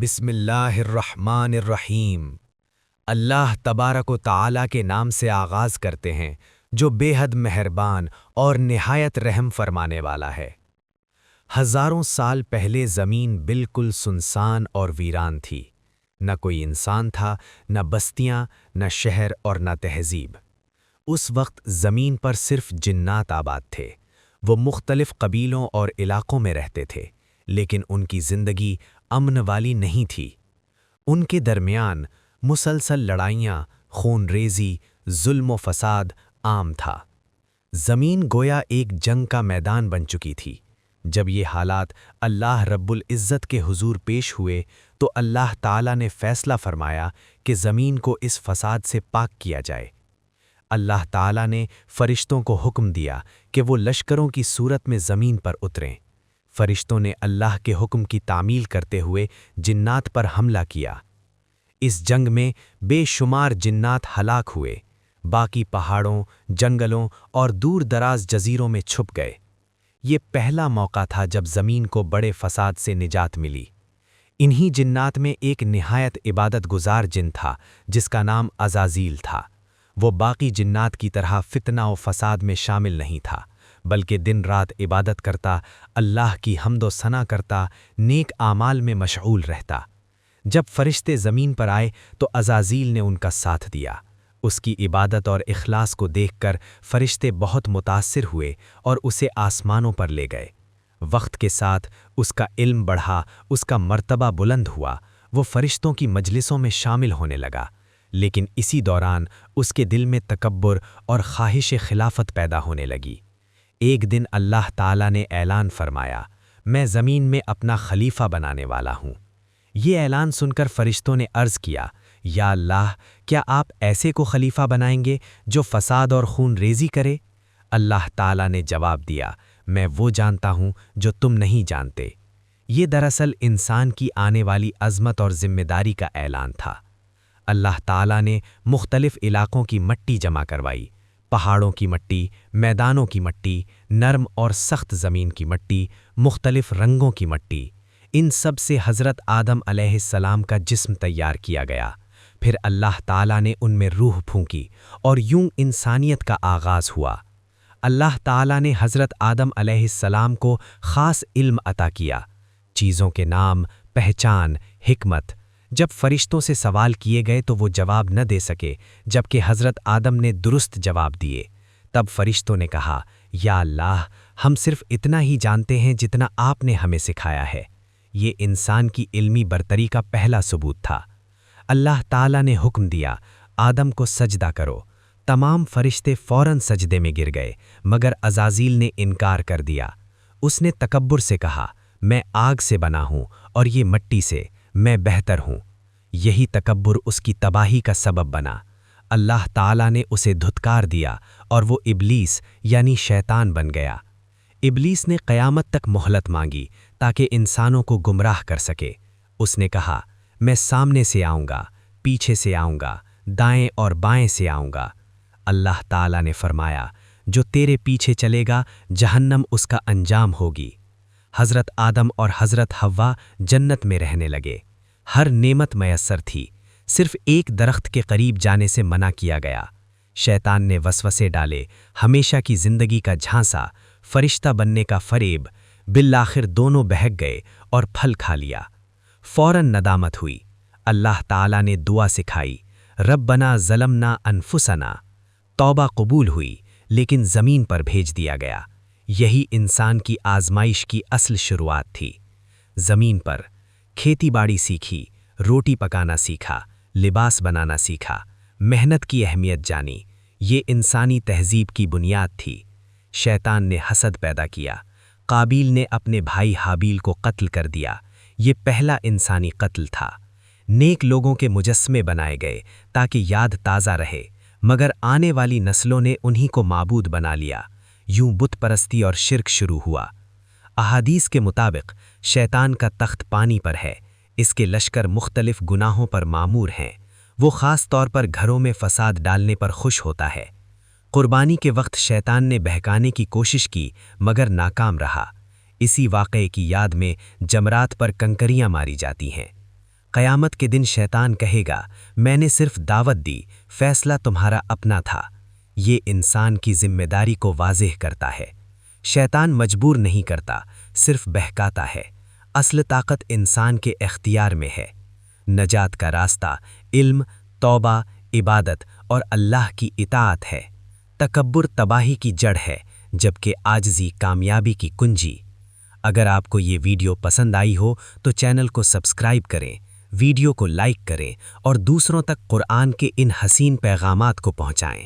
بسم اللہ الرحمن الرحیم۔ اللہ تبارک و تعالی کے نام سے آغاز کرتے ہیں جو بے حد مہربان اور نہایت رحم فرمانے والا ہے۔ ہزاروں سال پہلے زمین بالکل سنسان اور ویران تھی، نہ کوئی انسان تھا، نہ بستیاں، نہ شہر اور نہ تہذیب۔ اس وقت زمین پر صرف جنات آباد تھے۔ وہ مختلف قبیلوں اور علاقوں میں رہتے تھے، لیکن ان کی زندگی امن والی نہیں تھی۔ ان کے درمیان مسلسل لڑائیاں، خون ریزی، ظلم و فساد عام تھا۔ زمین گویا ایک جنگ کا میدان بن چکی تھی۔ جب یہ حالات اللہ رب العزت کے حضور پیش ہوئے تو اللہ تعالیٰ نے فیصلہ فرمایا کہ زمین کو اس فساد سے پاک کیا جائے۔ اللہ تعالیٰ نے فرشتوں کو حکم دیا کہ وہ لشکروں کی صورت میں زمین پر اتریں۔ فرشتوں نے اللہ کے حکم کی تعمیل کرتے ہوئے جنات پر حملہ کیا۔ اس جنگ میں بے شمار جنات ہلاک ہوئے، باقی پہاڑوں، جنگلوں اور دور دراز جزیروں میں چھپ گئے۔ یہ پہلا موقع تھا جب زمین کو بڑے فساد سے نجات ملی۔ انہی جنات میں ایک نہایت عبادت گزار جن تھا جس کا نام عزازیل تھا۔ وہ باقی جنات کی طرح فتنہ و فساد میں شامل نہیں تھا، بلکہ دن رات عبادت کرتا، اللہ کی حمد و ثنا کرتا، نیک اعمال میں مشغول رہتا۔ جب فرشتے زمین پر آئے تو عزازیل نے ان کا ساتھ دیا۔ اس کی عبادت اور اخلاص کو دیکھ کر فرشتے بہت متاثر ہوئے اور اسے آسمانوں پر لے گئے۔ وقت کے ساتھ اس کا علم بڑھا، اس کا مرتبہ بلند ہوا، وہ فرشتوں کی مجلسوں میں شامل ہونے لگا، لیکن اسی دوران اس کے دل میں تکبر اور خواہش خلافت پیدا ہونے لگی۔ ایک دن اللہ تعالیٰ نے اعلان فرمایا، میں زمین میں اپنا خلیفہ بنانے والا ہوں۔ یہ اعلان سن کر فرشتوں نے عرض کیا، یا اللہ، کیا آپ ایسے کو خلیفہ بنائیں گے جو فساد اور خون ریزی کرے؟ اللہ تعالیٰ نے جواب دیا، میں وہ جانتا ہوں جو تم نہیں جانتے۔ یہ دراصل انسان کی آنے والی عظمت اور ذمہ داری کا اعلان تھا۔ اللہ تعالیٰ نے مختلف علاقوں کی مٹی جمع کروائی، پہاڑوں کی مٹی، میدانوں کی مٹی، نرم اور سخت زمین کی مٹی، مختلف رنگوں کی مٹی۔ ان سب سے حضرت آدم علیہ السلام کا جسم تیار کیا گیا۔ پھر اللہ تعالیٰ نے ان میں روح پھونکی اور یوں انسانیت کا آغاز ہوا۔ اللہ تعالیٰ نے حضرت آدم علیہ السلام کو خاص علم عطا کیا، چیزوں کے نام، پہچان، حکمت۔ جب فرشتوں سے سوال کیے گئے تو وہ جواب نہ دے سکے، جبکہ حضرت آدم نے درست جواب دیے۔ تب فرشتوں نے کہا، یا اللہ، ہم صرف اتنا ہی جانتے ہیں جتنا آپ نے ہمیں سکھایا ہے۔ یہ انسان کی علمی برتری کا پہلا ثبوت تھا۔ اللہ تعالیٰ نے حکم دیا، آدم کو سجدہ کرو۔ تمام فرشتے فوراً سجدے میں گر گئے، مگر عزازیل نے انکار کر دیا۔ اس نے تکبر سے کہا، میں آگ سے بنا ہوں اور یہ مٹی سے، میں بہتر ہوں۔ یہی تکبر اس کی تباہی کا سبب بنا۔ اللہ تعالیٰ نے اسے دھتکار دیا اور وہ ابلیس یعنی شیطان بن گیا۔ ابلیس نے قیامت تک مہلت مانگی تاکہ انسانوں کو گمراہ کر سکے۔ اس نے کہا، میں سامنے سے آؤں گا، پیچھے سے آؤں گا، دائیں اور بائیں سے آؤں گا۔ اللہ تعالیٰ نے فرمایا، جو تیرے پیچھے چلے گا جہنم اس کا انجام ہوگی۔ حضرت آدم اور حضرت حوا جنت میں رہنے لگے۔ ہر نعمت میسر تھی، صرف ایک درخت کے قریب جانے سے منع کیا گیا۔ شیطان نے وسوسے ڈالے، ہمیشہ کی زندگی کا جھانسا، فرشتہ بننے کا فریب، بالآخر دونوں بہک گئے اور پھل کھا لیا۔ فوراً ندامت ہوئی۔ اللہ تعالیٰ نے دعا سکھائی، ربنا ظلمنا انفسنا۔ توبہ قبول ہوئی، لیکن زمین پر بھیج دیا گیا۔ یہی انسان کی آزمائش کی اصل شروعات تھی۔ زمین پر کھیتی باڑی سیکھی، روٹی پکانا سیکھا، لباس بنانا سیکھا، محنت کی اہمیت جانی۔ یہ انسانی تہذیب کی بنیاد تھی۔ شیطان نے حسد پیدا کیا، قابیل نے اپنے بھائی حابیل کو قتل کر دیا۔ یہ پہلا انسانی قتل تھا۔ نیک لوگوں کے مجسمے بنائے گئے تاکہ یاد تازہ رہے، مگر آنے والی نسلوں نے انہی کو معبود بنا لیا۔ یوں بت پرستی اور شرک شروع ہوا۔ احادیث کے مطابق شیطان کا تخت پانی پر ہے، اس کے لشکر مختلف گناہوں پر معمور ہیں۔ وہ خاص طور پر گھروں میں فساد ڈالنے پر خوش ہوتا ہے۔ قربانی کے وقت شیطان نے بہکانے کی کوشش کی مگر ناکام رہا۔ اسی واقعے کی یاد میں جمرات پر کنکریاں ماری جاتی ہیں۔ قیامت کے دن شیطان کہے گا میں نے صرف دعوت دی، فیصلہ تمہارا اپنا تھا۔ یہ انسان کی ذمہ داری کو واضح کرتا ہے۔ شیطان مجبور نہیں کرتا، صرف بہکاتا ہے۔ اصل طاقت انسان کے اختیار میں ہے۔ نجات کا راستہ علم، توبہ، عبادت اور اللہ کی اطاعت ہے۔ تکبر تباہی کی جڑ ہے، جبکہ عاجزی کامیابی کی کنجی۔ اگر آپ کو یہ ویڈیو پسند آئی ہو تو چینل کو سبسکرائب کریں، ویڈیو کو لائک کریں اور دوسروں تک قرآن کے ان حسین پیغامات کو پہنچائیں۔